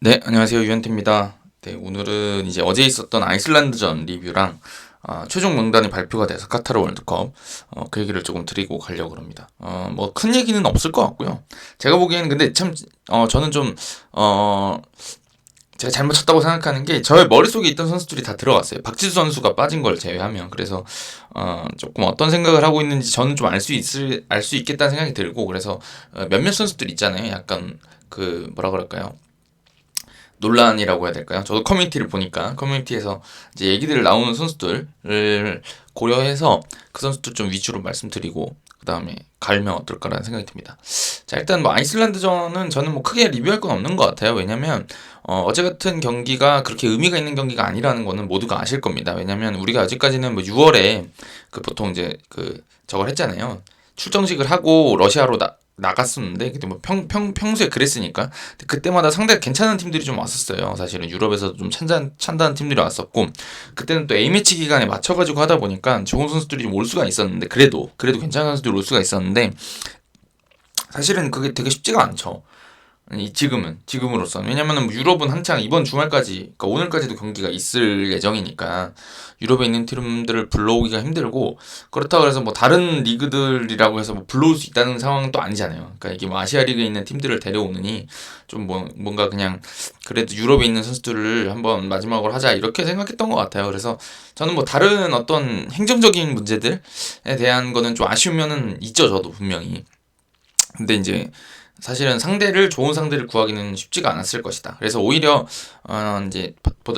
네, 안녕하세요. 유현태입니다. 네, 오늘은 이제 어제 있었던 아이슬란드전 리뷰랑 최종 명단이 발표가 돼서 카타르 월드컵 그 얘기를 조금 드리고 가려고 합니다. 뭐 큰 얘기는 없을 것 같고요. 제가 보기에는 근데 참 저는 좀 제가 잘못 쳤다고 생각하는 게 저의 머릿속에 있던 선수들이 다 들어갔어요. 박지수 선수가 빠진 걸 제외하면. 그래서 조금 어떤 생각을 하고 있는지 저는 좀 알 수 있겠다는 생각이 들고, 그래서 몇몇 선수들 있잖아요. 약간 그 뭐라 그럴까요? 논란이라고 해야 될까요? 저도 커뮤니티를 보니까 커뮤니티에서 이제 얘기들 나오는 선수들을 고려해서 그 선수들 좀 위주로 말씀드리고 그 다음에 갈면 어떨까라는 생각이 듭니다. 자, 일단 뭐 아이슬란드전은 저는 뭐 크게 리뷰할 건 없는 것 같아요. 왜냐면 어제 같은 경기가 그렇게 의미가 있는 경기가 아니라는 거는 모두가 아실 겁니다. 왜냐면 우리가 아직까지는 뭐 6월에 그 보통 이제 그 저걸 했잖아요. 출정식을 하고 러시아로 나갔었는데, 그때 뭐 평소에 그랬으니까. 근데 그때마다 상당히 괜찮은 팀들이 좀 왔었어요. 사실은 유럽에서도 좀 찬다는 팀들이 왔었고, 그때는 또 A매치 기간에 맞춰가지고 하다 보니까 좋은 선수들이 좀 올 수가 있었는데, 그래도 괜찮은 선수들이 올 수가 있었는데, 사실은 그게 되게 쉽지가 않죠. 지금으로서는. 왜냐면은 유럽은 한창 이번 주말까지, 그러니까 오늘까지도 경기가 있을 예정이니까 유럽에 있는 팀들을 불러오기가 힘들고, 그렇다고 해서 뭐 다른 리그들이라고 해서 뭐 불러올 수 있다는 상황은 또 아니잖아요. 그러니까 이게 뭐 아시아 리그에 있는 팀들을 데려오느니 좀 뭔가 그냥 그래도 유럽에 있는 선수들을 한번 마지막으로 하자 이렇게 생각했던 것 같아요. 그래서 저는 뭐 다른 어떤 행정적인 문제들에 대한 거는 좀 아쉬우면은 있죠, 저도 분명히. 근데 이제 사실은 좋은 상대를 구하기는 쉽지가 않았을 것이다. 그래서 오히려 이제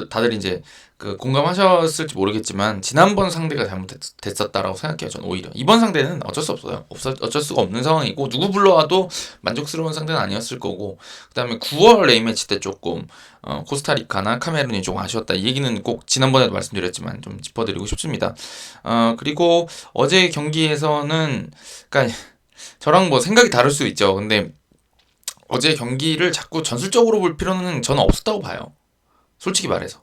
다들 이제 그 공감하셨을지 모르겠지만 지난번 상대가 잘못됐었다라고 생각해요. 저는 오히려 이번 상대는 어쩔 수 없어요. 어쩔 수가 없는 상황이고, 누구 불러와도 만족스러운 상대는 아니었을 거고, 그다음에 9월 A매치 때 조금 코스타리카나 카메룬이 좀 아쉬웠다, 이 얘기는 꼭 지난번에도 말씀드렸지만 좀 짚어드리고 싶습니다. 그리고 어제 경기에서는, 그러니까 저랑 뭐 생각이 다를 수 있죠. 근데 어제 경기를 자꾸 전술적으로 볼 필요는 저는 없었다고 봐요. 솔직히 말해서.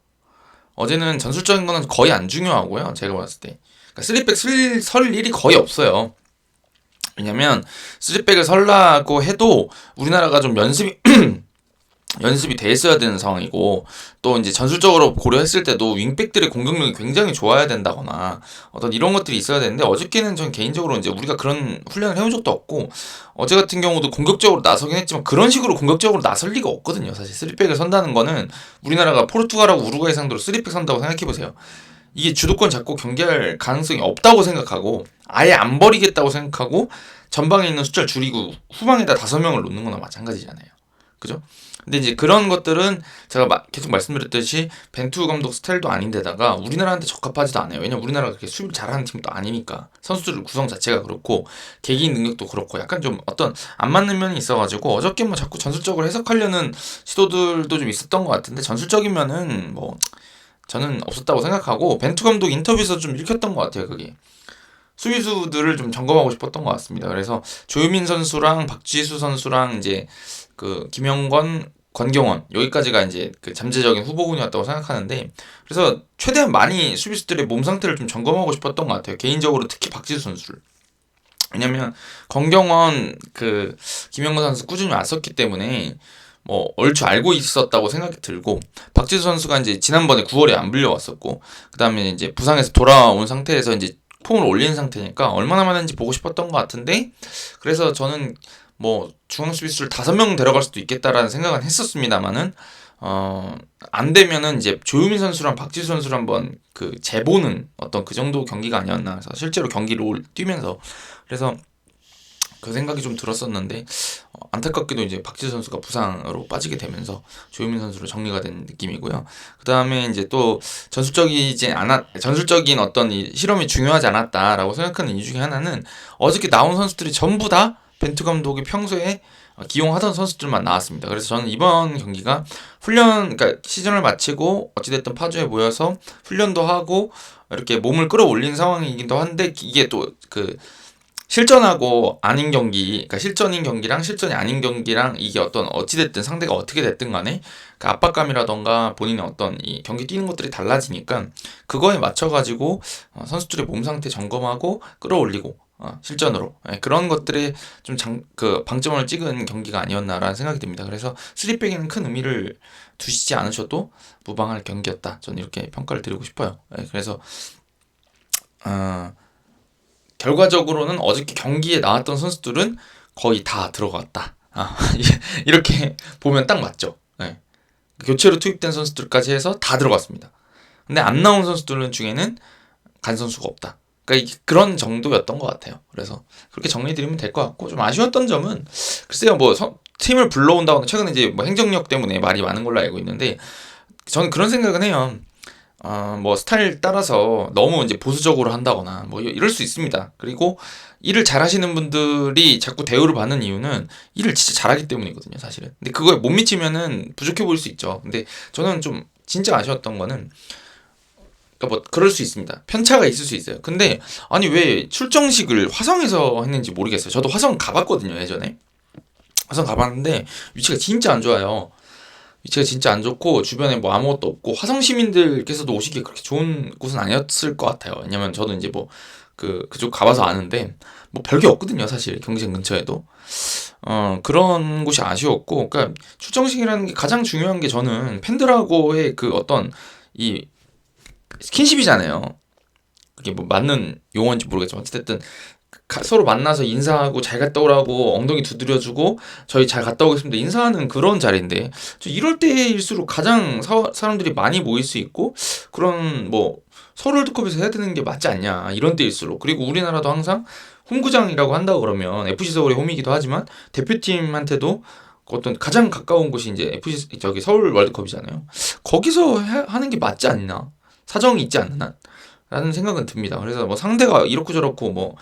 어제는 전술적인 거는 거의 안 중요하고요. 제가 봤을 때. 그러니까 3백 설 일이 거의 없어요. 왜냐면 3백을 설라고 해도 우리나라가 좀 연습이 돼 있어야 되는 상황이고, 또 이제 전술적으로 고려했을 때도 윙백들의 공격력이 굉장히 좋아야 된다거나 어떤 이런 것들이 있어야 되는데, 어저께는 전 개인적으로 이제 우리가 그런 훈련을 해온 적도 없고, 어제 같은 경우도 공격적으로 나서긴 했지만 그런 식으로 공격적으로 나설 리가 없거든요. 사실 3백을 선다는 거는 우리나라가 포르투갈하고 우루과이 상대로 3백 선다고 생각해보세요. 이게 주도권 잡고 경기할 가능성이 없다고 생각하고 아예 안 버리겠다고 생각하고 전방에 있는 숫자를 줄이고 후방에다 5명을 놓는 거나 마찬가지잖아요. 그죠? 근데 이제 그런 것들은 제가 계속 말씀드렸듯이 벤투 감독 스타일도 아닌데다가 우리나라한테 적합하지도 않아요. 왜냐면 우리나라가 그렇게 수비를 잘하는 팀도 아니니까. 선수들 구성 자체가 그렇고 개개인 능력도 그렇고 약간 좀 어떤 안 맞는 면이 있어가지고, 어저께 뭐 자꾸 전술적으로 해석하려는 시도들도 좀 있었던 것 같은데, 전술적이면은 뭐 저는 없었다고 생각하고, 벤투 감독 인터뷰에서 좀 읽혔던 것 같아요. 그게 수비수들을 좀 점검하고 싶었던 것 같습니다. 그래서 조유민 선수랑 박지수 선수랑 이제 그 김영권, 권경원, 여기까지가 이제 그 잠재적인 후보군이었다고 생각하는데, 그래서 최대한 많이 수비수들의 몸 상태를 좀 점검하고 싶었던 것 같아요. 개인적으로 특히 박지수 선수를. 왜냐면 권경원, 그 김영권 선수 꾸준히 왔었기 때문에 뭐 얼추 알고 있었다고 생각이 들고, 박지수 선수가 이제 지난번에 9월에 안 불려왔었고, 그다음에 이제 부상에서 돌아온 상태에서 이제 폼을 올린 상태니까 얼마나 많은지 보고 싶었던 것 같은데, 그래서 저는 뭐 중앙 수비수를 5명 데려갈 수도 있겠다라는 생각은 했었습니다만은, 안 되면은 이제 조유민 선수랑 박지수 선수를 한번 그 재보는 어떤 그 정도 경기가 아니었나. 그래서 실제로 경기를 뛰면서, 그래서 그 생각이 좀 들었었는데, 안타깝게도 이제 박지수 선수가 부상으로 빠지게 되면서 조유민 선수로 정리가 된 느낌이고요. 그 다음에 이제 또 전술적인 어떤 이 실험이 중요하지 않았다라고 생각하는 이유 중에 하나는, 어저께 나온 선수들이 전부 다 벤투 감독이 평소에 기용하던 선수들만 나왔습니다. 그래서 저는 이번 경기가 그러니까 시즌을 마치고 어찌됐든 파주에 모여서 훈련도 하고 이렇게 몸을 끌어올린 상황이기도 한데, 이게 또그 실전하고 아닌 경기, 그러니까 실전인 경기랑 실전이 아닌 경기랑, 이게 어떤 어찌됐든 상대가 어떻게 됐든 간에 그 압박감이라던가 본인의 어떤 이 경기 뛰는 것들이 달라지니까, 그거에 맞춰가지고 선수들의 몸 상태 점검하고 끌어올리고, 실전으로. 예, 그런 것들에 좀 방점을 찍은 경기가 아니었나라는 생각이 듭니다. 그래서 3백에는 큰 의미를 두시지 않으셔도 무방할 경기였다. 저는 이렇게 평가를 드리고 싶어요. 예, 그래서 결과적으로는 어저께 경기에 나왔던 선수들은 거의 다 들어갔다. 이렇게 보면 딱 맞죠. 예. 교체로 투입된 선수들까지 해서 다 들어갔습니다. 근데 안 나온 선수들 중에는 간 선수가 없다. 그러니까 그런 정도였던 것 같아요. 그래서 그렇게 정리드리면 될 것 같고, 좀 아쉬웠던 점은 글쎄요, 뭐 팀을 불러온다거나 최근에 이제 뭐 행정력 때문에 말이 많은 걸로 알고 있는데, 저는 그런 생각은 해요. 뭐 스타일 따라서 너무 이제 보수적으로 한다거나 뭐 이럴 수 있습니다. 그리고 일을 잘하시는 분들이 자꾸 대우를 받는 이유는 일을 진짜 잘하기 때문이거든요, 사실은. 근데 그거에 못 미치면은 부족해 보일 수 있죠. 근데 저는 좀 진짜 아쉬웠던 거는, 그러니까 뭐 그럴 수 있습니다. 편차가 있을 수 있어요. 근데 아니 왜 출정식을 화성에서 했는지 모르겠어요. 저도 화성 가봤거든요, 예전에. 화성 가봤는데 위치가 진짜 안 좋아요. 위치가 진짜 안 좋고 주변에 뭐 아무것도 없고, 화성 시민들께서도 오시기 그렇게 좋은 곳은 아니었을 것 같아요. 왜냐면 저도 이제 뭐 그쪽 가봐서 아는데 뭐 별게 없거든요, 사실 경기장 근처에도. 그런 곳이 아쉬웠고, 그러니까 출정식이라는 게 가장 중요한 게, 저는 팬들하고의 그 어떤 이 스킨십이잖아요. 그게 뭐 맞는 용어인지 모르겠지만 어쨌든 서로 만나서 인사하고 잘 갔다 오라고 엉덩이 두드려주고 저희 잘 갔다 오겠습니다 인사하는 그런 자리인데, 이럴 때일수록 가장 사람들이 많이 모일 수 있고 그런 뭐 서울 월드컵에서 해야 되는 게 맞지 않냐, 이런 때일수록. 그리고 우리나라도 항상 홈구장이라고 한다고 그러면 FC 서울의 홈이기도 하지만 대표팀한테도 어떤 가장 가까운 곳이 이제 서울 월드컵이잖아요. 거기서 하는 게 맞지 않나, 사정이 있지 않나 라는 생각은 듭니다. 그래서 뭐 상대가 이렇고 저렇고 뭐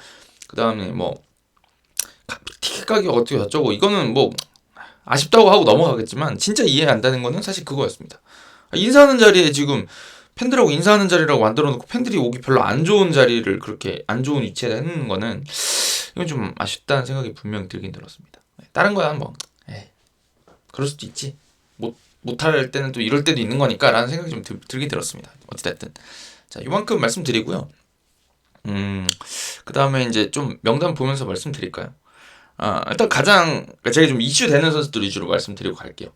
그 다음에 뭐 티켓 가격 어떻게 어쩌고, 이거는 뭐 아쉽다고 하고 넘어가겠지만 진짜 이해 안 되는 거는 사실 그거였습니다. 인사하는 자리에 지금 팬들하고 인사하는 자리라고 만들어 놓고 팬들이 오기 별로 안 좋은 자리를 그렇게 안 좋은 위치에 해놓는 거는, 이건 좀 아쉽다는 생각이 분명히 들긴 들었습니다. 다른 거야 뭐 그럴 수도 있지, 못할 때는 또 이럴 때도 있는 거니까 라는 생각이 좀 들긴 들었습니다. 어찌됐든 자, 이만큼 말씀드리고요. 그 다음에 이제 좀 명단 보면서 말씀드릴까요? 일단 그러니까 제가 좀 이슈 되는 선수들 위주로 말씀드리고 갈게요.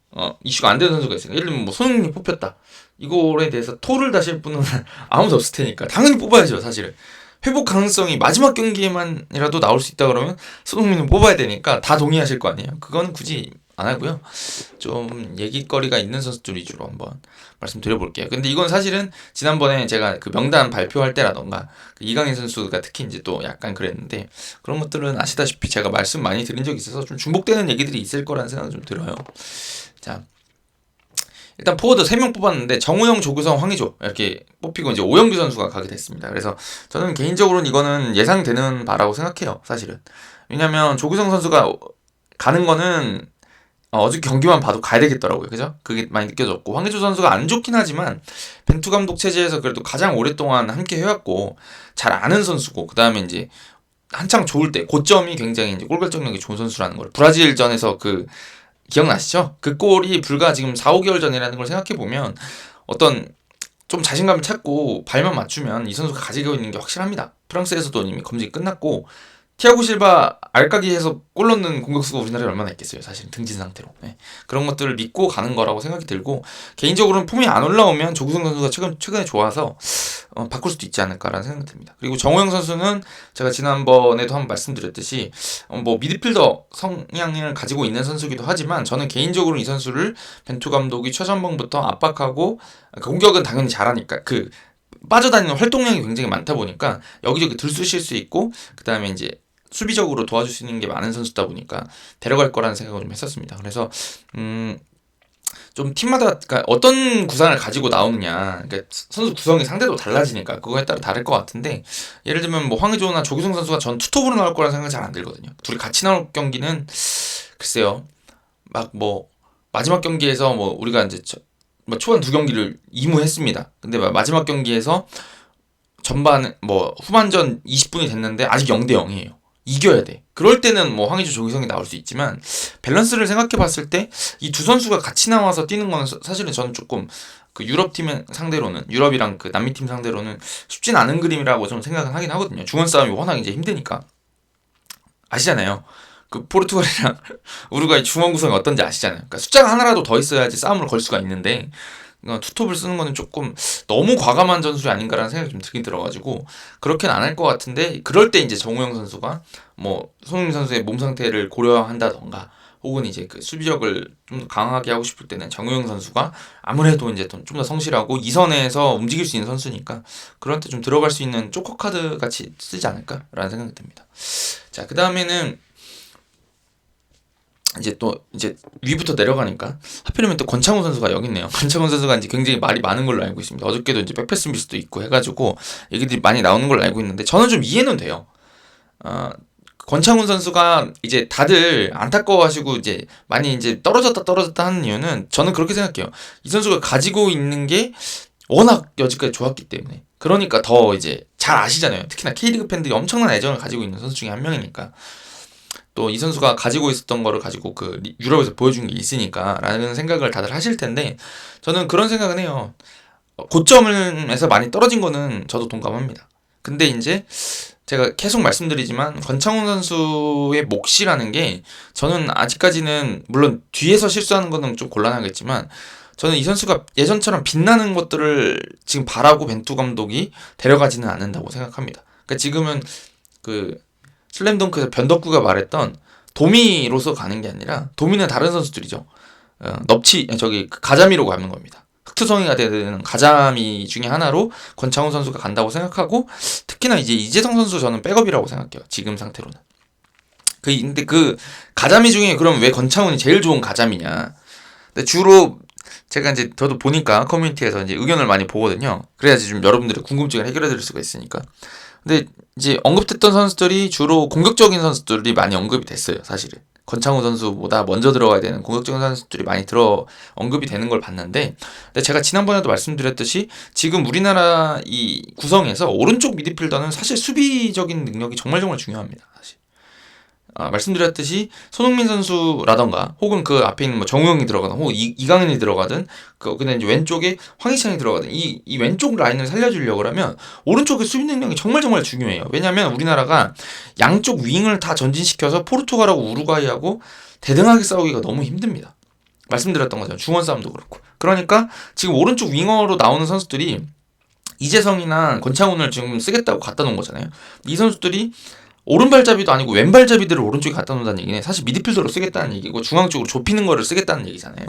이슈가 안 되는 선수가 있으니까, 예를 들면 뭐 손흥민이 뽑혔다, 이거에 대해서 토를 다실 분은 아무도 없을 테니까 당연히 뽑아야죠. 사실은 회복 가능성이 마지막 경기에만이라도 나올 수 있다 그러면 손흥민은 뽑아야 되니까 다 동의하실 거 아니에요. 그거는 굳이 안 하고요. 좀 얘기거리가 있는 선수들 위주로 한번 말씀드려볼게요. 근데 이건 사실은 지난번에 제가 그 명단 발표할 때라던가 그 이강인 선수가 특히 이제 또 약간 그랬는데, 그런 것들은 아시다시피 제가 말씀 많이 드린 적이 있어서 좀 중복되는 얘기들이 있을 거라는 생각이 좀 들어요. 자, 일단 포워드 3명 뽑았는데 정우영, 조규성, 황의조 이렇게 뽑히고 이제 오영규 선수가 가게 됐습니다. 그래서 저는 개인적으로는 이거는 예상되는 바라고 생각해요, 사실은. 왜냐면 조규성 선수가 가는 거는 어저께 경기만 봐도 가야 되겠더라고요. 그죠? 그게 많이 느껴졌고, 황의조 선수가 안 좋긴 하지만 벤투 감독 체제에서 그래도 가장 오랫동안 함께 해왔고 잘 아는 선수고, 그 다음에 이제 한창 좋을 때 고점이 굉장히 이제 골 결정력이 좋은 선수라는 걸, 브라질전에서 그 기억나시죠? 그 골이 불과 지금 4, 5개월 전이라는 걸 생각해 보면 어떤 좀 자신감을 찾고 발만 맞추면 이 선수가 가지고 있는 게 확실합니다. 프랑스에서도 이미 검증이 끝났고, 티아고 실바 알까기에서 골 넣는 공격수가 우리나라에 얼마나 있겠어요, 사실 등진 상태로. 그런 것들을 믿고 가는 거라고 생각이 들고, 개인적으로는 폼이 안 올라오면 조규성 선수가 최근에 좋아서 바꿀 수도 있지 않을까라는 생각이 듭니다. 그리고 정우영 선수는 제가 지난번에도 한번 말씀드렸듯이 뭐 미드필더 성향을 가지고 있는 선수기도 하지만, 저는 개인적으로 이 선수를 벤투 감독이 최전방부터 압박하고, 공격은 당연히 잘하니까 빠져다니는 활동량이 굉장히 많다 보니까 여기저기 들쑤실 수 있고, 그 다음에 이제 수비적으로 도와줄 수 있는 게 많은 선수다 보니까 데려갈 거라는 생각을 좀 했었습니다. 그래서 좀 팀마다 그러니까 어떤 구상을 가지고 나오느냐, 그러니까 선수 구성이 상대도 달라지니까 그거에 따라 다를 것 같은데, 예를 들면 뭐 황의조나 조규성 선수가 전 투톱으로 나올 거라는 생각이 잘 안 들거든요. 둘이 같이 나올 경기는 글쎄요, 막 뭐 마지막 경기에서 뭐 우리가 이제 뭐 초반 2경기를 이무했습니다. 근데 마지막 경기에서 후반전 20분이 됐는데 아직 0대 0이에요. 이겨야 돼. 그럴 때는 뭐 황의조, 조규성이 나올 수 있지만, 밸런스를 생각해 봤을 때 이 두 선수가 같이 나와서 뛰는 건 사실은 저는 조금 그 유럽팀 상대로는, 유럽이랑 그 남미팀 상대로는 쉽진 않은 그림이라고 좀 생각은 하긴 하거든요. 중원 싸움이 워낙 이제 힘드니까. 아시잖아요. 그 포르투갈이랑 우루과이 중원 구성이 어떤지 아시잖아요. 그러니까 숫자가 하나라도 더 있어야지 싸움을 걸 수가 있는데 투톱을 쓰는 거는 조금 너무 과감한 전술이 아닌가라는 생각이 좀 들긴 들어가지고 그렇게는 안 할 것 같은데 그럴 때 이제 정우영 선수가 뭐 손흥민 선수의 몸 상태를 고려한다던가 혹은 이제 그 수비력을 좀 더 강하게 하고 싶을 때는 정우영 선수가 아무래도 이제 좀 더 성실하고 이선에서 움직일 수 있는 선수니까 그런 때 좀 들어갈 수 있는 조커 카드 같이 쓰지 않을까라는 생각이 듭니다. 자, 그 다음에는 이제 위부터 내려가니까 하필이면 또 권창훈 선수가 여기 있네요. 권창훈 선수가 이제 굉장히 말이 많은 걸로 알고 있습니다. 어저께도 이제 백패스 미스도 있고 해가지고 얘기들이 많이 나오는 걸로 알고 있는데 저는 좀 이해는 돼요. 권창훈 선수가 이제 다들 안타까워하시고 이제 많이 이제 떨어졌다 하는 이유는 저는 그렇게 생각해요. 이 선수가 가지고 있는 게 워낙 여지까지 좋았기 때문에 그러니까 더 이제 잘 아시잖아요. 특히나 K리그 팬들이 엄청난 애정을 가지고 있는 선수 중에 한 명이니까. 또 이 선수가 가지고 있었던 거를 가지고 그 유럽에서 보여준 게 있으니까 라는 생각을 다들 하실 텐데 저는 그런 생각은 해요. 고점에서 많이 떨어진 거는 저도 동감합니다. 근데 이제 제가 계속 말씀드리지만 권창훈 선수의 몫이라는 게 저는 아직까지는 물론 뒤에서 실수하는 거는 좀 곤란하겠지만 저는 이 선수가 예전처럼 빛나는 것들을 지금 바라고 벤투 감독이 데려가지는 않는다고 생각합니다. 그러니까 지금은 그 슬램덩크에서 변덕구가 말했던 도미로서 가는 게 아니라 도미는 다른 선수들이죠. 가자미로 가는 겁니다. 흑투성이가 되는 가자미 중에 하나로 권창훈 선수가 간다고 생각하고 특히나 이제 이재성 선수 저는 백업이라고 생각해요. 지금 상태로는. 근데 그 가자미 중에 그럼 왜 권창훈이 제일 좋은 가자미냐? 근데 주로 제가 이제 저도 보니까 커뮤니티에서 이제 의견을 많이 보거든요. 그래야지 좀 여러분들의 궁금증을 해결해 드릴 수가 있으니까. 근데 이제 언급됐던 선수들이 주로 공격적인 선수들이 많이 언급이 됐어요, 사실은. 권창훈 선수보다 먼저 들어가야 되는 공격적인 선수들이 많이 언급이 되는 걸 봤는데, 근데 제가 지난번에도 말씀드렸듯이 지금 우리나라 이 구성에서 오른쪽 미드필더는 사실 수비적인 능력이 정말 중요합니다, 사실. 말씀드렸듯이 손흥민 선수라던가 혹은 그 앞에 있는 뭐 정우영이 들어가든 혹은 이강인이 들어가든 근데 이제 왼쪽에 황희찬이 들어가든 이 왼쪽 라인을 살려주려고 하면 오른쪽의 수비 능력이 정말 중요해요. 왜냐하면 우리나라가 양쪽 윙을 다 전진시켜서 포르투갈하고 우루과이하고 대등하게 싸우기가 너무 힘듭니다. 말씀드렸던 거죠. 중원 싸움도 그렇고. 그러니까 지금 오른쪽 윙어로 나오는 선수들이 이재성이나 권창훈을 지금 쓰겠다고 갖다 놓은 거잖아요. 이 선수들이 오른발잡이도 아니고 왼발잡이들을 오른쪽에 갖다 놓는다는 얘기는 사실 미드필더로 쓰겠다는 얘기고 중앙 쪽으로 좁히는 거를 쓰겠다는 얘기잖아요.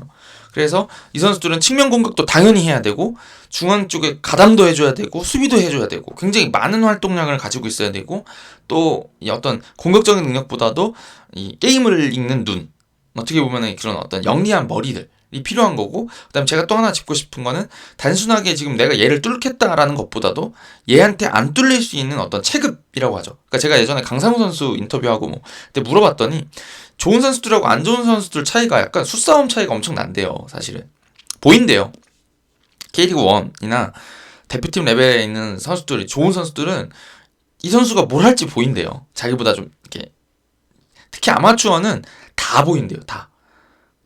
그래서 이 선수들은 측면 공격도 당연히 해야 되고 중앙 쪽에 가담도 해줘야 되고 수비도 해줘야 되고 굉장히 많은 활동량을 가지고 있어야 되고 또 이 어떤 공격적인 능력보다도 이 게임을 읽는 눈, 어떻게 보면 그런 어떤 영리한 머리들 이 필요한 거고, 그다음에 제가 또 하나 짚고 싶은 거는 단순하게 지금 내가 얘를 뚫겠다라는 것보다도 얘한테 안 뚫릴 수 있는 어떤 체급이라고 하죠. 그러니까 제가 예전에 강상우 선수 인터뷰하고 그때 물어봤더니 좋은 선수들하고 안 좋은 선수들 차이가 약간 수싸움 차이가 엄청 난대요. 사실은 보인대요. K리그 1이나 대표팀 레벨에 있는 선수들이 좋은 선수들은 이 선수가 뭘 할지 보인대요. 자기보다 좀 이렇게 특히 아마추어는 다 보인대요. 다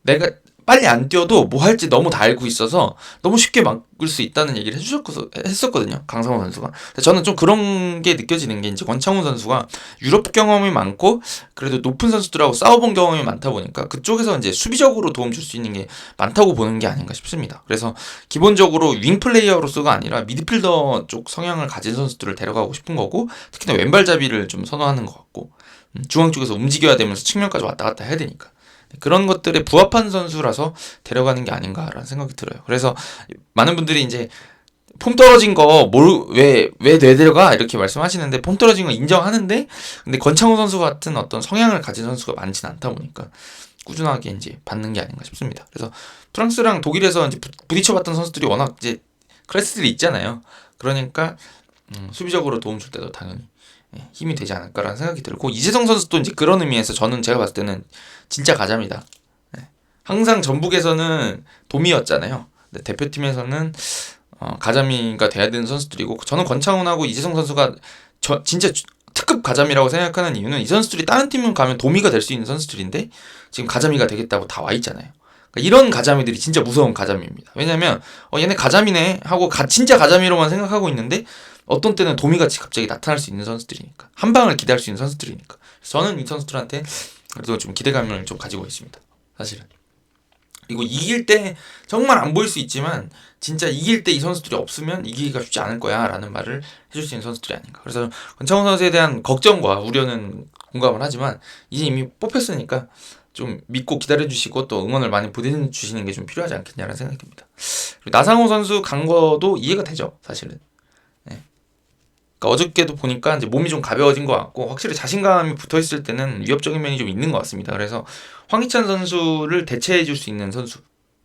내가 빨리 안 뛰어도 뭐 할지 너무 다 알고 있어서 너무 쉽게 막을 수 있다는 얘기를 했었거든요. 강상호 선수가. 저는 좀 그런 게 느껴지는 게 이제 권창훈 선수가 유럽 경험이 많고 그래도 높은 선수들하고 싸워본 경험이 많다 보니까 그쪽에서 이제 수비적으로 도움 줄 수 있는 게 많다고 보는 게 아닌가 싶습니다. 그래서 기본적으로 윙 플레이어로서가 아니라 미드필더 쪽 성향을 가진 선수들을 데려가고 싶은 거고 특히나 왼발잡이를 좀 선호하는 것 같고 중앙 쪽에서 움직여야 되면서 측면까지 왔다 갔다 해야 되니까. 그런 것들에 부합한 선수라서 데려가는 게 아닌가라는 생각이 들어요. 그래서 많은 분들이 이제 폼 떨어진 거 왜 내데려가 이렇게 말씀하시는데 폼 떨어진 거 인정하는데 근데 권창훈 선수 같은 어떤 성향을 가진 선수가 많지는 않다 보니까 꾸준하게 이제 받는 게 아닌가 싶습니다. 그래서 프랑스랑 독일에서 이제 부딪혀봤던 선수들이 워낙 이제 클래스들이 있잖아요. 그러니까 수비적으로 도움 줄 때도 당연히 힘이 되지 않을까라는 생각이 들고 이재성 선수도 이제 그런 의미에서 저는 제가 봤을 때는 진짜 가자입니다. 항상 전북에서는 도미였잖아요. 근데 대표팀에서는 가자미가 돼야 되는 선수들이고 저는 권창훈하고 이재성 선수가 진짜 특급 가자미라고 생각하는 이유는 이 선수들이 다른 팀을 가면 도미가 될 수 있는 선수들인데 지금 가자미가 되겠다고 다 와 있잖아요. 그러니까 이런 가자미들이 진짜 무서운 가자미입니다. 왜냐면 얘네 가자미네 하고 진짜 가자미로만 생각하고 있는데 어떤 때는 도미같이 갑자기 나타날 수 있는 선수들이니까 한 방을 기대할 수 있는 선수들이니까 저는 이 선수들한테 그래도 좀 기대감을 좀 가지고 있습니다. 사실은. 그리고 이길 때 정말 안 보일 수 있지만 진짜 이길 때 이 선수들이 없으면 이기기가 쉽지 않을 거야 라는 말을 해줄 수 있는 선수들이 아닌가. 그래서 권창훈 선수에 대한 걱정과 우려는 공감을 하지만 이제 이미 뽑혔으니까 좀 믿고 기다려주시고 또 응원을 많이 보내주시는 게 좀 필요하지 않겠냐라는 생각이 듭니다. 그리고 나상호 선수 간 거도 이해가 되죠, 사실은. 네. 그러니까 어저께도 보니까 이제 몸이 좀 가벼워진 것 같고 확실히 자신감이 붙어있을 때는 위협적인 면이 좀 있는 것 같습니다. 그래서 황희찬 선수를 대체해줄 수 있는 선수,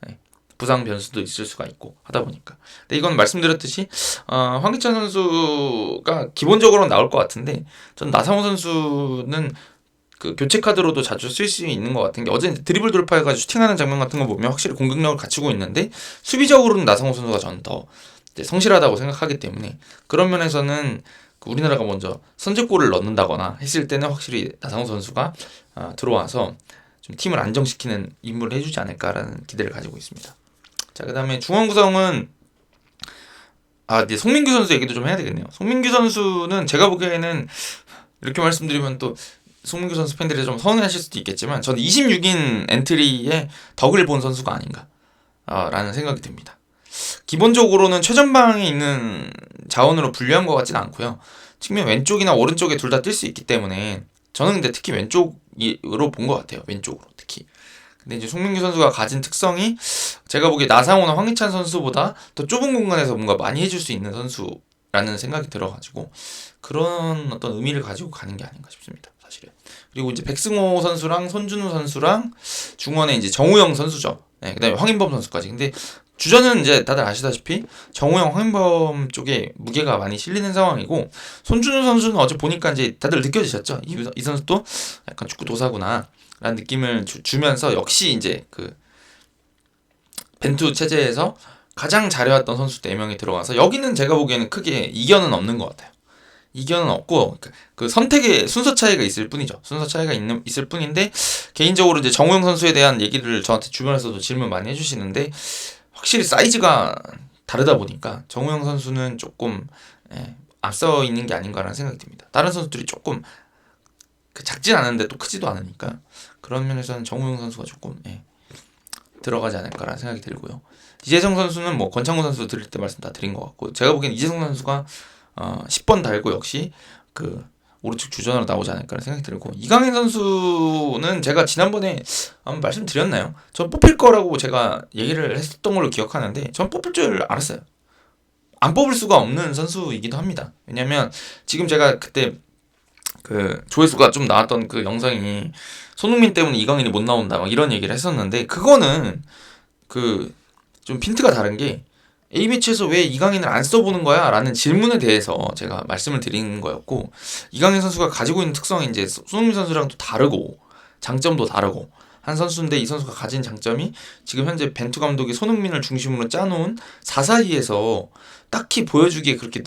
네. 부상 변수도 있을 수가 있고 하다 보니까. 근데 이건 말씀드렸듯이 황희찬 선수가 기본적으로 나올 것 같은데 전 나상호 선수는 그 교체 카드로도 자주 쓸 수 있는 것 같은 게 어제 드리블 돌파해가지고 슈팅하는 장면 같은 거 보면 확실히 공격력을 갖추고 있는데 수비적으로는 나상호 선수가 저는 더 성실하다고 생각하기 때문에 그런 면에서는 우리나라가 먼저 선제골을 넣는다거나 했을 때는 확실히 나상호 선수가 들어와서 좀 팀을 안정시키는 임무를 해주지 않을까라는 기대를 가지고 있습니다. 자, 그 다음에 중원 구성은 이제 송민규 선수 얘기도 좀 해야 되겠네요. 송민규 선수는 제가 보기에는 이렇게 말씀드리면 또 송민규 선수 팬들이 좀 서운해하실 수도 있겠지만 저는 26인 엔트리에 덕을 본 선수가 아닌가 라는 생각이 듭니다. 기본적으로는 최전방에 있는 자원으로 분류한 것 같지는 않고요. 측면 왼쪽이나 오른쪽에 둘 다 뛸 수 있기 때문에 저는 근데 특히 왼쪽으로 본 것 같아요. 왼쪽으로 특히. 근데 이제 송민규 선수가 가진 특성이 제가 보기에 나상호나 황희찬 선수보다 더 좁은 공간에서 뭔가 많이 해줄 수 있는 선수라는 생각이 들어가지고 그런 어떤 의미를 가지고 가는 게 아닌가 싶습니다. 사실은. 그리고 이제 백승호 선수랑 손준우 선수랑 중원에 이제 정우영 선수죠. 네, 그다음에 황인범 선수까지. 근데 주전은 이제 다들 아시다시피 정우영, 황인범 쪽에 무게가 많이 실리는 상황이고 손준우 선수는 어제 보니까 이제 다들 느껴지셨죠? 이 선수도 약간 축구 도사구나 라는 느낌을 주면서 역시 이제 그 벤투 체제에서 가장 잘해왔던 선수 4명이 들어와서 여기는 제가 보기에는 크게 이견은 없는 것 같아요. 이견은 없고 그 선택의 순서 차이가 있을 뿐이죠. 순서 차이가 있을 뿐인데 개인적으로 이제 정우영 선수에 대한 얘기를 저한테 주변에서도 질문 많이 해주시는데 확실히 사이즈가 다르다 보니까 정우영 선수는 조금 앞서 있는 게 아닌가라는 생각이 듭니다. 다른 선수들이 조금 작진 않은데 또 크지도 않으니까 그런 면에서는 정우영 선수가 조금 들어가지 않을까라는 생각이 들고요. 이재성 선수는 뭐 권창훈 선수 드릴 때 말씀 다 드린 것 같고 제가 보기엔 이재성 선수가 10번 달고 역시 그 오른쪽 주전으로 나오지 않을까라는 생각이 들고 이강인 선수는 제가 지난번에 한번 말씀드렸나요? 전 뽑힐 거라고 제가 얘기를 했었던 걸로 기억하는데 전 뽑힐 줄 알았어요. 안 뽑을 수가 없는 선수이기도 합니다. 왜냐면 지금 제가 그때 그 조회수가 좀 나왔던 그 영상이 손흥민 때문에 이강인이 못 나온다 막 이런 얘기를 했었는데 그거는 그 좀 핀트가 다른 게 A매치에서 왜 이강인을 안 써보는 거야? 라는 질문에 대해서 제가 말씀을 드린 거였고 이강인 선수가 가지고 있는 특성이 이제 손흥민 선수랑 또 다르고 장점도 다르고 한 선수인데 이 선수가 가진 장점이 지금 현재 벤투 감독이 손흥민을 중심으로 짜놓은 4-4-2에서 딱히 보여주기에 그렇게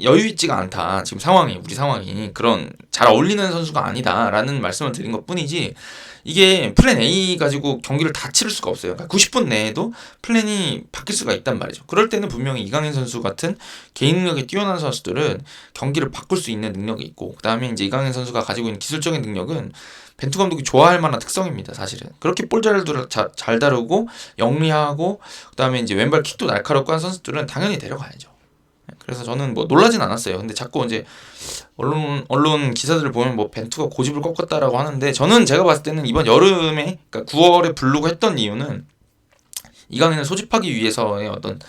여유 있지가 않다. 지금 상황이 우리 상황이 그런 잘 어울리는 선수가 아니다라는 말씀을 드린 것뿐이지 이게 플랜 A 가지고 경기를 다 치를 수가 없어요. 그러니까 90분 내에도 플랜이 바뀔 수가 있단 말이죠. 그럴 때는 분명히 이강인 선수 같은 개인 능력이 뛰어난 선수들은 경기를 바꿀 수 있는 능력이 있고 그 다음에 이제 이강인 선수가 가지고 있는 기술적인 능력은 벤투 감독이 좋아할 만한 특성입니다. 사실은 그렇게 볼 잘 다루고 영리하고 그 다음에 이제 왼발 킥도 날카롭고 한 선수들은 당연히 데려가야죠. 그래서 저는 뭐 놀라진 않았어요. 근데 자꾸 이제 언론 기사들을 보면 뭐 벤투가 고집을 꺾었다라고 하는데 저는 제가 봤을 때는 이번 여름에 그러니까 9월에 부르고 했던 이유는 이강인을 소집하기 위해서의 어떤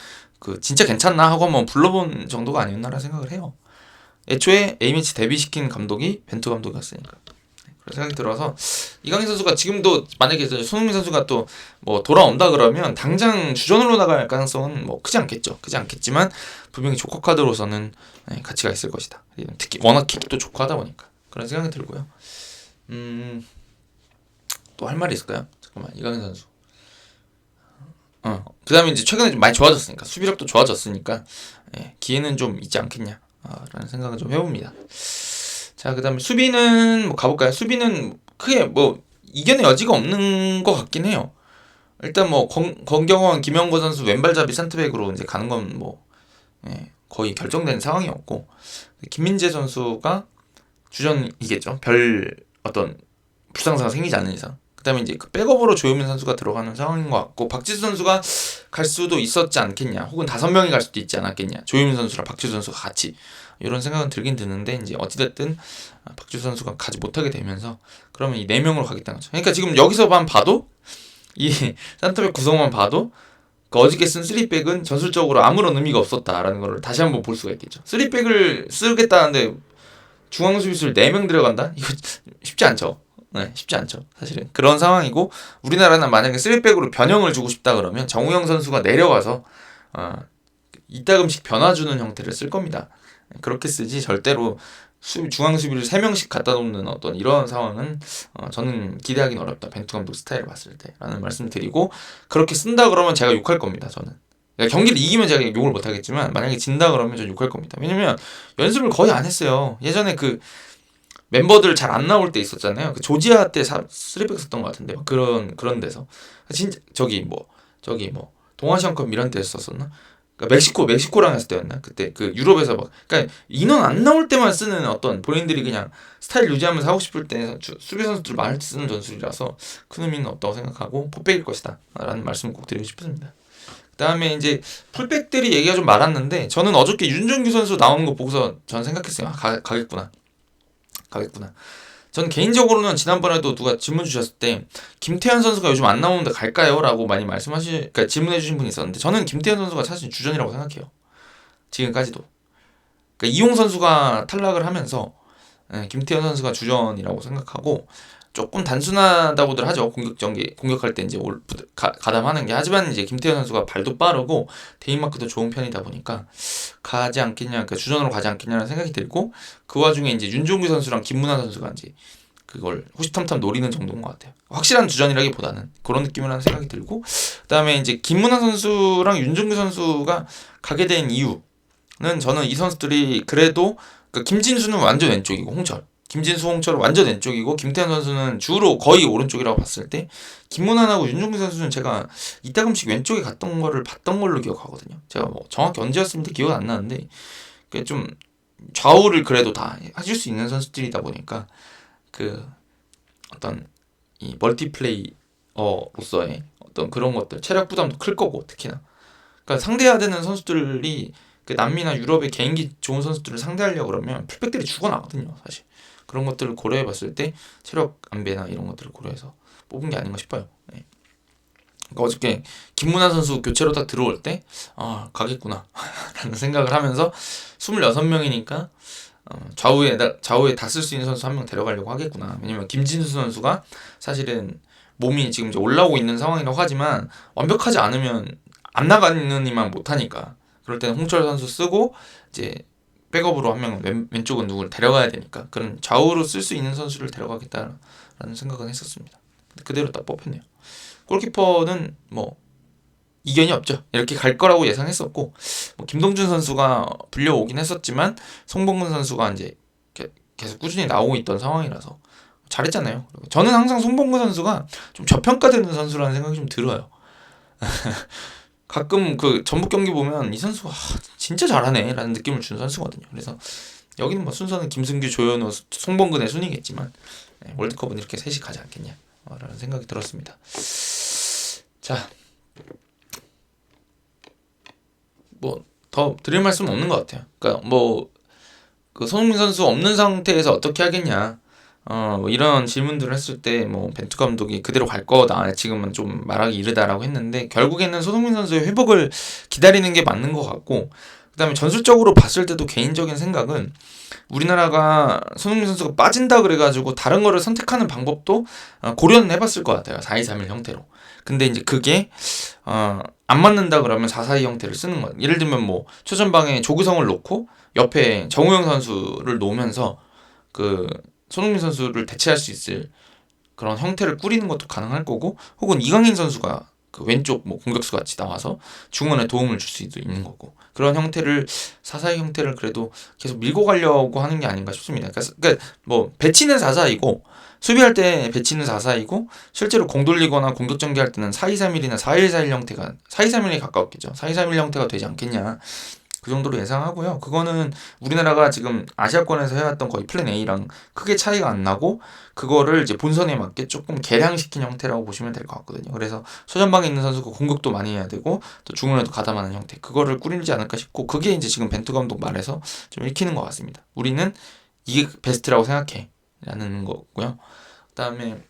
그 진짜 괜찮나 하고 한번 불러본 정도가 아니었나라는 생각을 해요. 애초에 A매치 데뷔시킨 감독이 벤투 감독이었으니까. 그런 생각이 들어서 이강인 선수가 지금도 만약에 손흥민 선수가 또 뭐 돌아온다 그러면 당장 주전으로 나갈 가능성은 뭐 크지 않겠죠. 크지 않겠지만 분명히 조커 카드로서는 가치가 있을 것이다. 특히 워낙 킥도 좋고 하다 보니까 그런 생각이 들고요. 또 할 말이 있을까요? 잠깐만 이강인 선수. 그 다음에 이제 최근에 좀 많이 좋아졌으니까 수비력도 좋아졌으니까 기회는 좀 있지 않겠냐 라는 생각을 좀 해봅니다. 자, 그 다음에 수비는 뭐 가볼까요? 수비는 크게 뭐 이견의 여지가 없는 것 같긴 해요. 일단 뭐 권경원, 김영거 선수 왼발잡이 센터백으로 이제 가는 건 뭐 거의 결정된 상황이었고 김민재 선수가 주전이겠죠. 별 어떤 불상사가 생기지 않는 이상. 그다음에 이제 그 백업으로 조효민 선수가 들어가는 상황인 것 같고, 박지수 선수가 갈 수도 있었지 않겠냐, 혹은 5명이 갈 수도 있지 않았겠냐, 조효민 선수랑 박지수 선수가 같이, 이런 생각은 들긴 드는데, 이제 어찌됐든 박지수 선수가 가지 못하게 되면서 그러면 이 4명으로 가겠다는 거죠. 그러니까 지금 여기서만 봐도, 이 센터백 구성만 봐도 그 어저께 쓴 3백은 전술적으로 아무런 의미가 없었다라는 걸 다시 한번 볼 수가 있겠죠. 3백을 쓰겠다는데 중앙 수비수를 4명 들어간다? 이거 쉽지 않죠. 네, 쉽지 않죠. 사실은 그런 상황이고, 우리나라는 만약에 3백으로 변형을 주고 싶다 그러면 정우영 선수가 내려가서 이따금씩 변화 주는 형태를 쓸 겁니다. 그렇게 쓰지 절대로 중앙 수비를 3명씩 갖다 놓는 어떤 이런 상황은 저는 기대하기는 어렵다. 벤투 감독 스타일을 봤을 때 라는 말씀 드리고, 그렇게 쓴다 그러면 제가 욕할 겁니다. 저는 경기를 이기면 제가 욕을 못 하겠지만, 만약에 진다 그러면 저 욕할 겁니다. 왜냐면 연습을 거의 안 했어요. 예전에 그 멤버들 잘 안 나올 때 있었잖아요. 그 조지아 때 3백 썼던 것 같은데, 그런 데서 진짜 저기 뭐 동아시안컵 이런 때 썼었나? 그러니까 멕시코랑 했을 때였나? 그때 그 유럽에서 막, 그러니까 인원 안 나올 때만 쓰는, 어떤 본인들이 그냥 스타일 유지하면서 하고 싶을 때 수비 선수들 많을 때 쓰는 전술이라서 큰 의미는 없다고 생각하고 포백일 것이다 라는 말씀을 꼭 드리고 싶습니다. 그 다음에 이제 풀백들이 얘기가 좀 많았는데, 저는 어저께 윤종규 선수 나오는 거 보고서 저는 생각했어요. 가겠구나. 전 개인적으로는 지난번에도 누가 질문 주셨을 때 김태현 선수가 요즘 안 나오는데 갈까요? 라고 많이 그러니까 질문해 주신 분이 있었는데, 저는 김태현 선수가 사실 주전이라고 생각해요. 지금까지도. 그러니까 이용 선수가 탈락을 하면서 김태현 선수가 주전이라고 생각하고, 조금 단순하다고들 하죠. 공격할 때 이제 가담하는 게. 하지만 이제 김태현 선수가 발도 빠르고 데인마크도 좋은 편이다 보니까 가지 않겠냐, 그러니까 주전으로 가지 않겠냐는 생각이 들고, 그 와중에 이제 윤종규 선수랑 김문환 선수가 이제 그걸 호시탐탐 노리는 정도인 것 같아요. 확실한 주전이라기보다는 그런 느낌이라는 생각이 들고, 그다음에 이제 김문환 선수랑 윤종규 선수가 가게 된 이유는, 저는 이 선수들이 그래도, 그러니까 김진수는 완전 왼쪽이고 김진수, 홍철은 완전 왼쪽이고, 김태현 선수는 주로 거의 오른쪽이라고 봤을 때, 김문환하고 윤종규 선수는 제가 이따금씩 왼쪽에 갔던 거를 봤던 걸로 기억하거든요. 제가 뭐 정확히 언제였는지 기억은 안 나는데, 그게 좀 좌우를 그래도 다 해줄 수 있는 선수들이다 보니까 그 어떤 이 멀티플레이어로서의 어떤 그런 것들, 체력 부담도 클 거고, 특히나 그러니까 상대해야 되는 선수들이 그 남미나 유럽의 개인기 좋은 선수들을 상대하려고 그러면 풀백들이 죽어나거든요. 사실 그런 것들을 고려해봤을 때 체력 안배나 이런 것들을 고려해서 뽑은 게 아닌가 싶어요. 네. 그러니까 어저께 김문환 선수 교체로 딱 들어올 때 가겠구나 라는 생각을 하면서, 26명이니까 좌우에 다 쓸 수 있는 선수 1명 데려가려고 하겠구나. 왜냐면 김진수 선수가 사실은 몸이 지금 이제 올라오고 있는 상황이라고 하지만, 완벽하지 않으면 안 나가는 이만 못하니까, 그럴 때는 홍철 선수 쓰고 이제 백업으로 1명 왼쪽은 누구를 데려가야 되니까, 그런 좌우로 쓸 수 있는 선수를 데려가겠다라는 생각은 했었습니다. 그대로 딱 뽑혔네요. 골키퍼는 뭐 이견이 없죠. 이렇게 갈 거라고 예상했었고, 뭐 김동준 선수가 불려오긴 했었지만 송봉근 선수가 이제 계속 꾸준히 나오고 있던 상황이라서 잘했잖아요. 저는 항상 송봉근 선수가 좀 저평가되는 선수라는 생각이 좀 들어요. 가끔 그 전북 경기 보면 이 선수가 진짜 잘하네 라는 느낌을 주는 선수거든요. 그래서 여기는 뭐 순서는 김승규, 조현우, 송범근의 순위겠지만, 월드컵은 이렇게 셋이 가지 않겠냐 라는 생각이 들었습니다. 자, 뭐 더 드릴 말씀은 없는 것 같아요. 그러니까 뭐 그 손흥민 선수 없는 상태에서 어떻게 하겠냐, 뭐 이런 질문들을 했을 때 뭐 벤투 감독이 그대로 갈 거다, 지금은 좀 말하기 이르다라고 했는데, 결국에는 손흥민 선수의 회복을 기다리는 게 맞는 것 같고, 그 다음에 전술적으로 봤을 때도 개인적인 생각은, 우리나라가 손흥민 선수가 빠진다 그래가지고 다른 거를 선택하는 방법도 고려는 해봤을 것 같아요. 4-2-3-1 형태로. 근데 이제 그게 안 맞는다 그러면 4-4-2 형태를 쓰는 거예요. 예를 들면 뭐 최전방에 조규성을 놓고 옆에 정우영 선수를 놓으면서 그 손흥민 선수를 대체할 수 있을 그런 형태를 꾸리는 것도 가능할 거고, 혹은 이강인 선수가 그 왼쪽 뭐 공격수 같이 나와서 중원에 도움을 줄 수도 있는 거고, 그런 형태를 4-4-2 형태를 그래도 계속 밀고 가려고 하는 게 아닌가 싶습니다. 그러니까 뭐 배치는 4-4-2고, 수비할 때 배치는 4-4-2고, 실제로 공 돌리거나 공격 전개할 때는 4-2-3-1이나 4-1-4-1 형태가, 4-2-3-1에 가까웠겠죠. 4-2-3-1 형태가 되지 않겠냐 그 정도로 예상하고요. 그거는 우리나라가 지금 아시아권에서 해왔던 거의 플랜 A랑 크게 차이가 안 나고 그거를 이제 본선에 맞게 조금 개량시킨 형태라고 보시면 될 것 같거든요. 그래서 소전방에 있는 선수가 공격도 많이 해야 되고 또 중원에도 가담하는 형태 그거를 꾸리지 않을까 싶고 그게 이제 지금 벤투 감독 말에서 좀 읽히는 것 같습니다. 우리는 이게 베스트라고 생각해 라는 거고요. 그다음에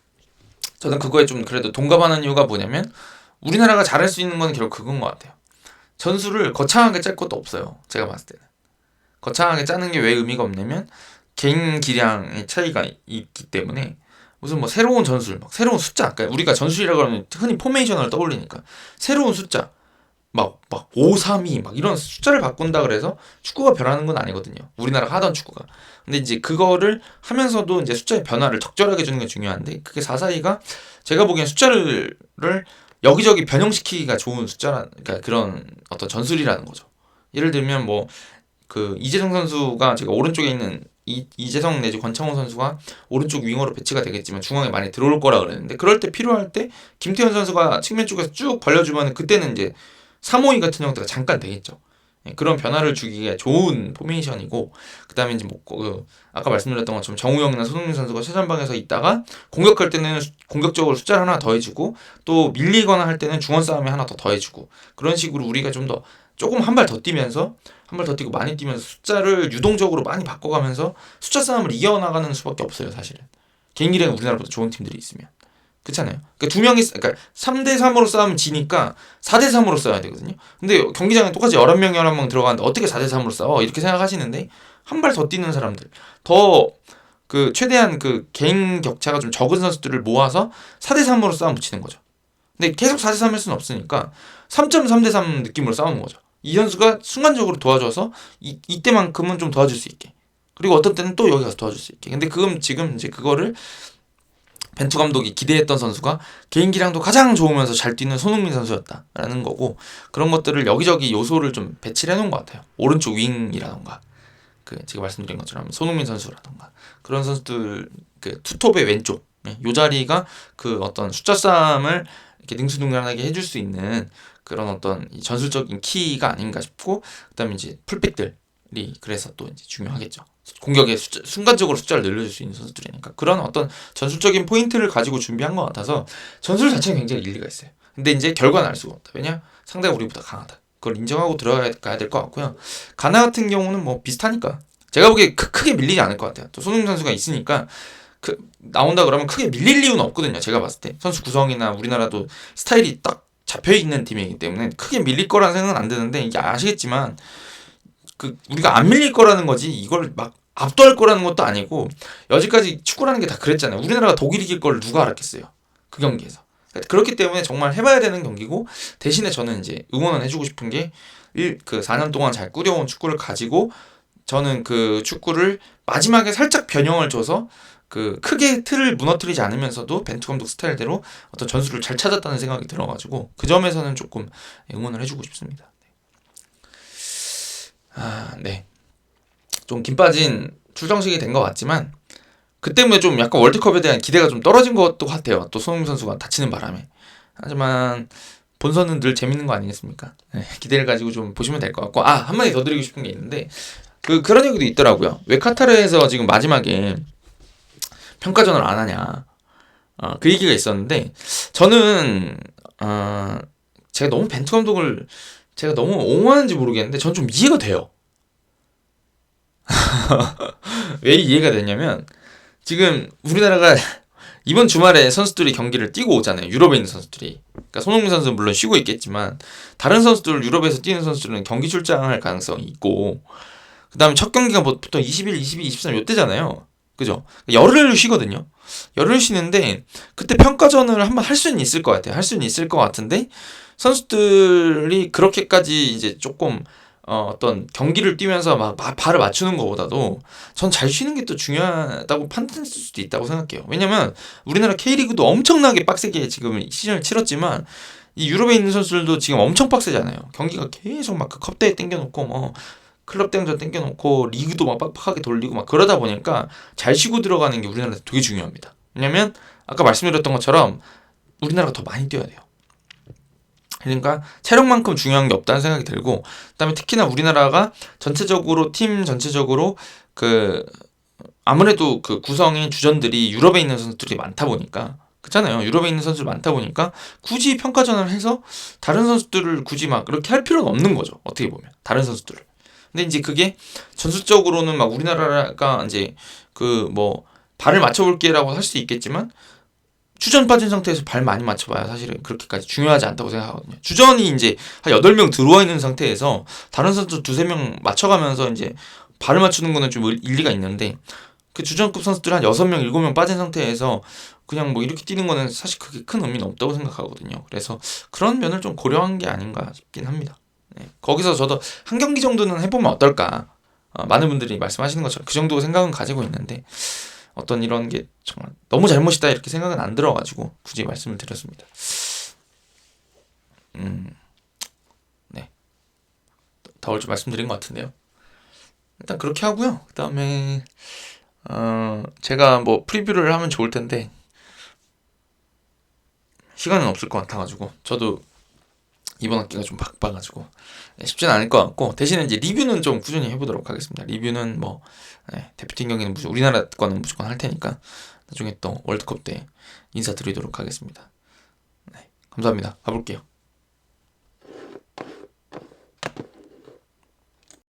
저는 그거에 좀 그래도 동감하는 이유가 뭐냐면 우리나라가 잘할 수 있는 건 결국 그건 것 같아요. 전술을 거창하게 짤 것도 없어요. 제가 봤을 때는. 거창하게 짜는 게 왜 의미가 없냐면 개인 기량의 차이가 있기 때문에 무슨 뭐 새로운 전술, 막 새로운 숫자, 그러니까 우리가 전술이라고 하면 흔히 포메이션을 떠올리니까 새로운 숫자, 막 5, 3, 2, 막 이런 숫자를 바꾼다 그래서 축구가 변하는 건 아니거든요. 우리나라가 하던 축구가. 근데 이제 그거를 하면서도 이제 숫자의 변화를 적절하게 주는 게 중요한데 그게 442가 제가 보기엔 숫자를 여기저기 변형시키기가 좋은 숫자라, 그러니까 그런 어떤 전술이라는 거죠. 예를 들면 뭐 그 이재성 선수가 제가 오른쪽에 있는 이재성 내지 권창훈 선수가 오른쪽 윙어로 배치가 되겠지만 중앙에 많이 들어올 거라 그랬는데 그럴 때 필요할 때 김태현 선수가 측면 쪽에서 쭉 벌려주면 그때는 이제 3-5-2 같은 형태가 잠깐 되겠죠. 그런 변화를 주기에 좋은 포메이션이고 그다음에 이제 뭐 아까 말씀드렸던 것처럼 정우영이나 손흥민 선수가 최전방에서 있다가 공격할 때는 공격적으로 숫자를 하나 더해주고 또 밀리거나 할 때는 중원 싸움에 하나 더 더해주고 그런 식으로 우리가 좀 더 조금 한 발 더 뛰면서 한 발 더 뛰고 많이 뛰면서 숫자를 유동적으로 많이 바꿔가면서 숫자 싸움을 이겨나가는 수밖에 없어요. 사실은 개인 기량이 우리나라보다 좋은 팀들이 있으면 그렇잖아요. 그러니까 두 명이 그러니까 3대3으로 싸우면 지니까 4대3으로 싸워야 되거든요. 근데 경기장에 똑같이 11명 11명 들어가는데 어떻게 4대3으로 싸워? 이렇게 생각하시는데 한 발 더 뛰는 사람들 더 그 최대한 그 개인 격차가 좀 적은 선수들을 모아서 4대3으로 싸움 붙이는 거죠. 근데 계속 4대3 할 수는 없으니까 3.3대3 느낌으로 싸우는 거죠. 이 선수가 순간적으로 도와줘서 이때만큼은 좀 도와줄 수 있게 그리고 어떤 때는 또 여기 가서 도와줄 수 있게 근데 지금 이제 그거를 벤투 감독이 기대했던 선수가 개인 기량도 가장 좋으면서 잘 뛰는 손흥민 선수였다라는 거고 그런 것들을 여기저기 요소를 좀 배치를 해놓은 것 같아요. 오른쪽 윙이라던가 제가 말씀드린 것처럼 손흥민 선수라던가 그런 선수들 투톱의 왼쪽 요 자리가 그 어떤 숫자 싸움을 이렇게 능수능란하게 해줄 수 있는 그런 어떤 전술적인 키가 아닌가 싶고 그다음에 이제 풀백들이 그래서 또 이제 중요하겠죠. 공격에 순간적으로 숫자를 늘려줄 수 있는 선수들이니까 그런 어떤 전술적인 포인트를 가지고 준비한 것 같아서 전술 자체는 굉장히 일리가 있어요. 근데 이제 결과는 알 수가 없다. 왜냐? 상대가 우리보다 강하다. 그걸 인정하고 들어가야 될 것 같고요. 가나 같은 경우는 뭐 비슷하니까 제가 보기에 크게 밀리지 않을 것 같아요. 또 손흥민 선수가 있으니까 나온다 그러면 크게 밀릴 이유는 없거든요. 제가 봤을 때 선수 구성이나 우리나라도 스타일이 딱 잡혀있는 팀이기 때문에 크게 밀릴 거라는 생각은 안 드는데 이게 아시겠지만 우리가 안 밀릴 거라는 거지 이걸 막 압도할 거라는 것도 아니고 여지까지 축구라는 게 다 그랬잖아요. 우리나라가 독일 이길 걸 누가 알았겠어요. 그 경기에서. 그렇기 때문에 정말 해봐야 되는 경기고 대신에 저는 이제 응원을 해주고 싶은 게 4년 동안 잘 꾸려온 축구를 가지고 저는 그 축구를 마지막에 살짝 변형을 줘서 크게 틀을 무너뜨리지 않으면서도 벤투 감독 스타일대로 어떤 전술을 잘 찾았다는 생각이 들어가지고 그 점에서는 조금 응원을 해주고 싶습니다. 네. 좀 김 빠진 출정식이 된 것 같지만 그 때문에 좀 약간 월드컵에 대한 기대가 좀 떨어진 것도 같아요. 또 손흥민 선수가 다치는 바람에. 하지만 본선은 늘 재밌는 거 아니겠습니까? 네, 기대를 가지고 좀 보시면 될 것 같고 한마디 더 드리고 싶은 게 있는데 그런 얘기도 있더라고요. 왜 카타르에서 지금 마지막에 평가전을 안 하냐 그 얘기가 있었는데 저는 제가 너무 벤투 감독을 제가 너무 옹호하는지 모르겠는데 전 좀 이해가 돼요. 왜 이해가 되냐면 지금 우리나라가 이번 주말에 선수들이 경기를 뛰고 오잖아요. 유럽에 있는 선수들이. 그러니까 손흥민 선수는 물론 쉬고 있겠지만 다른 선수들 유럽에서 뛰는 선수들은 경기 출장할 가능성이 있고 그 다음에 첫 경기가 보통 21, 22, 23 요때잖아요. 그죠? 열흘 쉬거든요. 열흘 쉬는데 그때 평가전을 한번 할 수는 있을 것 같아요. 할 수는 있을 것 같은데 선수들이 그렇게까지 이제 조금 어떤 경기를 뛰면서 막 발을 맞추는 것보다도 전 잘 쉬는 게 또 중요하다고 판단했을 수도 있다고 생각해요. 왜냐면 우리나라 K리그도 엄청나게 빡세게 지금 시즌을 치렀지만 이 유럽에 있는 선수들도 지금 엄청 빡세잖아요. 경기가 계속 막 그 컵대회 땡겨놓고 뭐 클럽 대항전 땡겨놓고 리그도 막 빡빡하게 돌리고 막 그러다 보니까 잘 쉬고 들어가는 게 우리나라한테 되게 중요합니다. 왜냐면 아까 말씀드렸던 것처럼 우리나라가 더 많이 뛰어야 돼요. 그러니까 체력만큼 중요한 게 없다는 생각이 들고, 그다음에 특히나 우리나라가 전체적으로 팀 전체적으로 그 아무래도 그 구성의 주전들이 유럽에 있는 선수들이 많다 보니까, 그렇잖아요. 유럽에 있는 선수들 많다 보니까 굳이 평가전을 해서 다른 선수들을 굳이 막 그렇게 할 필요는 없는 거죠. 어떻게 보면 다른 선수들을. 근데 이제 그게 전술적으로는 막 우리나라가 이제 그 뭐 발을 맞춰볼게라고 할 수 있겠지만, 주전 빠진 상태에서 발 많이 맞춰봐야 사실은 그렇게까지 중요하지 않다고 생각하거든요. 주전이 이제 한 8명 들어와 있는 상태에서 다른 선수 두세 명 맞춰가면서 이제 발을 맞추는 거는 좀 일리가 있는데, 그 주전급 선수들 한 6명, 7명 빠진 상태에서 그냥 뭐 이렇게 뛰는 거는 사실 그게 큰 의미는 없다고 생각하거든요. 그래서 그런 면을 좀 고려한 게 아닌가 싶긴 합니다. 네. 거기서 저도 한 경기 정도는 해보면 어떨까. 많은 분들이 말씀하시는 것처럼 그 정도 생각은 가지고 있는데, 어떤 이런 게 정말 너무 잘못이다 이렇게 생각은 안 들어가지고 굳이 말씀을 드렸습니다. 네. 더 올줄 말씀드린 것 같은데요. 일단 그렇게 하고요. 그 다음에 제가 뭐 프리뷰를 하면 좋을 텐데 시간은 없을 것 같아가지고, 저도 이번 학기가 좀 바빠가지고 쉽지는 않을 것 같고, 대신에 이제 리뷰는 좀 꾸준히 해보도록 하겠습니다. 리뷰는 뭐 대표팀 경기는 우리나라 거는 무조건 할 테니까 나중에 또 월드컵 때 인사드리도록 하겠습니다. 네, 감사합니다. 가볼게요.